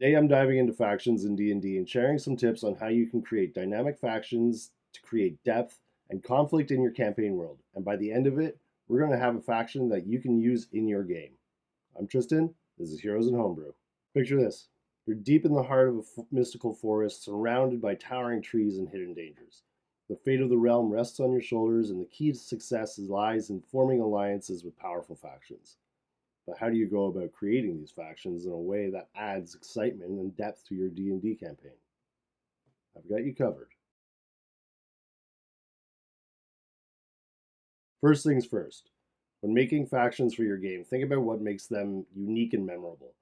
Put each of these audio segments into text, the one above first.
Today I'm diving into factions in D&D and sharing some tips on how you can create dynamic factions to create depth and conflict in your campaign world. And by the end of it, we're going to have a faction that you can use in your game. I'm Tristan, this is Heroes and Homebrew. Picture this. You're deep in the heart of a mystical forest, surrounded by towering trees and hidden dangers. The fate of the realm rests on your shoulders, and the key to success lies in forming alliances with powerful factions. But how do you go about creating these factions in a way that adds excitement and depth to your D&D campaign? I've got you covered. First things first, when making factions for your game, think about what makes them unique and memorable.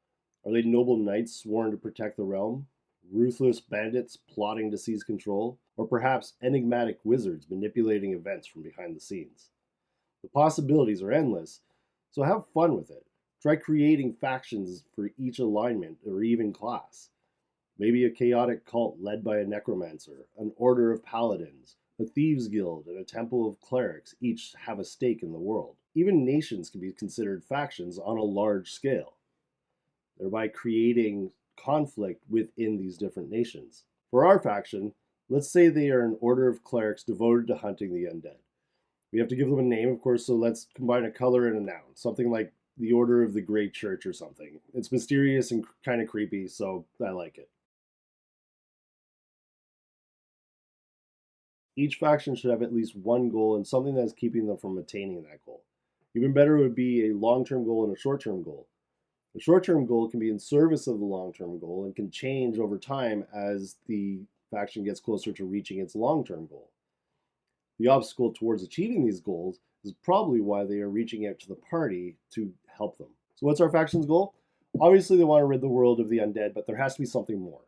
Are they noble knights sworn to protect the realm? Ruthless bandits plotting to seize control? Or perhaps enigmatic wizards manipulating events from behind the scenes? The possibilities are endless, so have fun with it. Try creating factions for each alignment or even class. Maybe a chaotic cult led by a necromancer, an order of paladins, a thieves guild, and a temple of clerics each have a stake in the world. Even nations can be considered factions on a large scale, thereby creating conflict within these different nations. For our faction, let's say they are an order of clerics devoted to hunting the undead. We have to give them a name, of course, so let's combine a color and a noun. Something like the Order of the Great Church or something. It's mysterious and kind of creepy, so I like it. Each faction should have at least one goal and something that is keeping them from attaining that goal. Even better would be a long-term goal and a short-term goal. The short-term goal can be in service of the long-term goal and can change over time as the faction gets closer to reaching its long-term goal. The obstacle towards achieving these goals is probably why they are reaching out to the party to help them. So what's our faction's goal? Obviously they want to rid the world of the undead, but there has to be something more.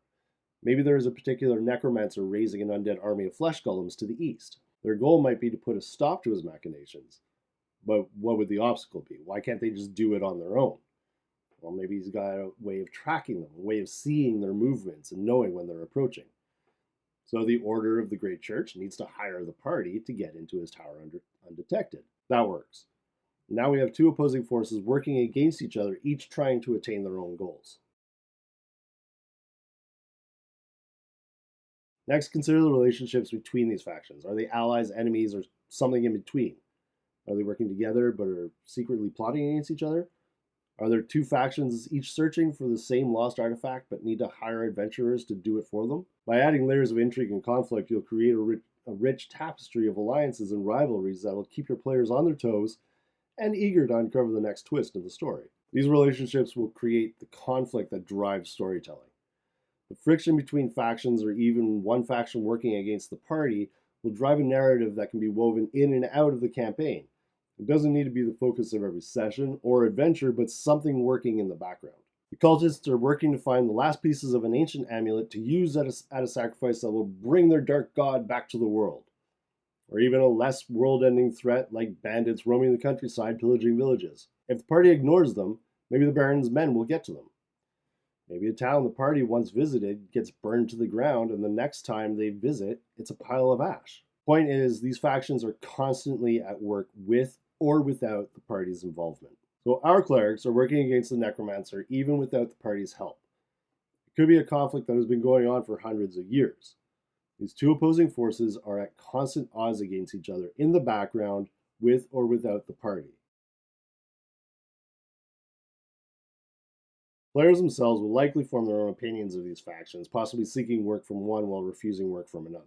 Maybe there is a particular necromancer raising an undead army of flesh golems to the east. Their goal might be to put a stop to his machinations. But what would the obstacle be? Why can't they just do it on their own? Well, maybe he's got a way of tracking them, a way of seeing their movements and knowing when they're approaching. So the Order of the Great Church needs to hire the party to get into his tower undetected. That works. Now we have two opposing forces working against each other, each trying to attain their own goals. Next, consider the relationships between these factions. Are they allies, enemies, or something in between? Are they working together but are secretly plotting against each other? Are there two factions each searching for the same lost artifact but need to hire adventurers to do it for them? By adding layers of intrigue and conflict, you'll create a rich tapestry of alliances and rivalries that will keep your players on their toes and eager to uncover the next twist in the story. These relationships will create the conflict that drives storytelling. The friction between factions, or even one faction working against the party, will drive a narrative that can be woven in and out of the campaign. It doesn't need to be the focus of every session or adventure, but something working in the background. The cultists are working to find the last pieces of an ancient amulet to use at a sacrifice that will bring their dark god back to the world. Or even a less world-ending threat like bandits roaming the countryside pillaging villages. If the party ignores them, maybe the Baron's men will get to them. Maybe a town the party once visited gets burned to the ground, and the next time they visit, it's a pile of ash. Point is, these factions are constantly at work with or without the party's involvement. So our clerics are working against the necromancer even without the party's help. It could be a conflict that has been going on for hundreds of years. These two opposing forces are at constant odds against each other in the background, with or without the party. Players themselves will likely form their own opinions of these factions, possibly seeking work from one while refusing work from another.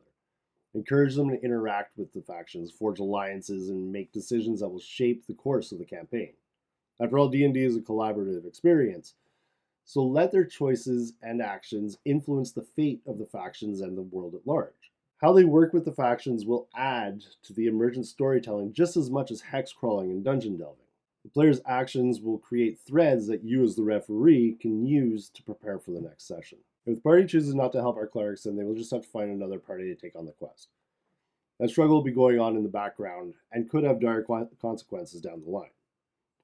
Encourage them to interact with the factions, forge alliances, and make decisions that will shape the course of the campaign. After all, D&D is a collaborative experience, so let their choices and actions influence the fate of the factions and the world at large. How they work with the factions will add to the emergent storytelling just as much as hex crawling and dungeon delving. The player's actions will create threads that you as the referee can use to prepare for the next session. If the party chooses not to help our clerics, then they will just have to find another party to take on the quest. That struggle will be going on in the background and could have dire consequences down the line.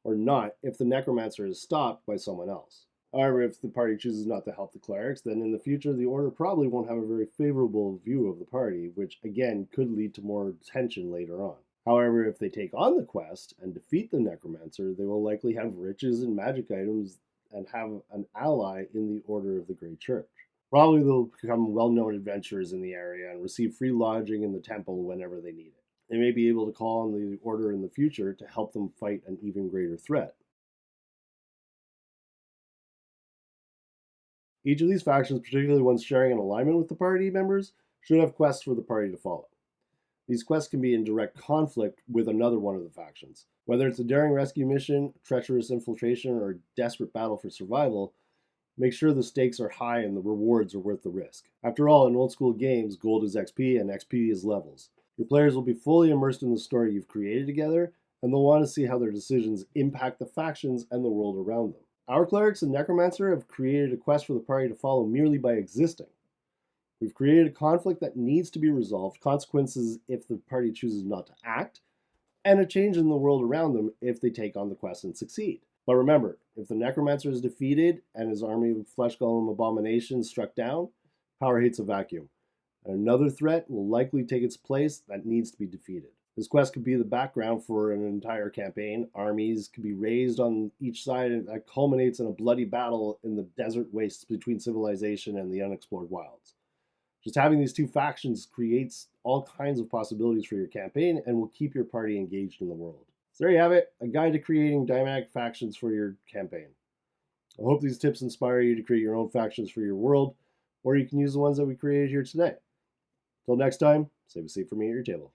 Or not if the necromancer is stopped by someone else. However, if the party chooses not to help the clerics, then in the future the order probably won't have a very favorable view of the party, which again could lead to more tension later on. However, if they take on the quest and defeat the necromancer, they will likely have riches and magic items and have an ally in the Order of the Great Church. Probably they'll become well-known adventurers in the area and receive free lodging in the temple whenever they need it. They may be able to call on the Order in the future to help them fight an even greater threat. Each of these factions, particularly ones sharing an alignment with the party members, should have quests for the party to follow. These quests can be in direct conflict with another one of the factions. Whether it's a daring rescue mission, treacherous infiltration, or a desperate battle for survival, make sure the stakes are high and the rewards are worth the risk. After all, in old school games, gold is XP and XP is levels. Your players will be fully immersed in the story you've created together, and they'll want to see how their decisions impact the factions and the world around them. Our clerics and necromancer have created a quest for the party to follow merely by existing. We've created a conflict that needs to be resolved, consequences if the party chooses not to act, and a change in the world around them if they take on the quest and succeed. But remember, if the necromancer is defeated and his army of flesh golem abominations struck down, power hates a vacuum, and another threat will likely take its place that needs to be defeated. This quest could be the background for an entire campaign. Armies could be raised on each side and that culminates in a bloody battle in the desert wastes between civilization and the unexplored wilds. Just having these two factions creates all kinds of possibilities for your campaign and will keep your party engaged in the world. So there you have it, a guide to creating dynamic factions for your campaign. I hope these tips inspire you to create your own factions for your world, or you can use the ones that we created here today. Till next time, save a seat for me at your table.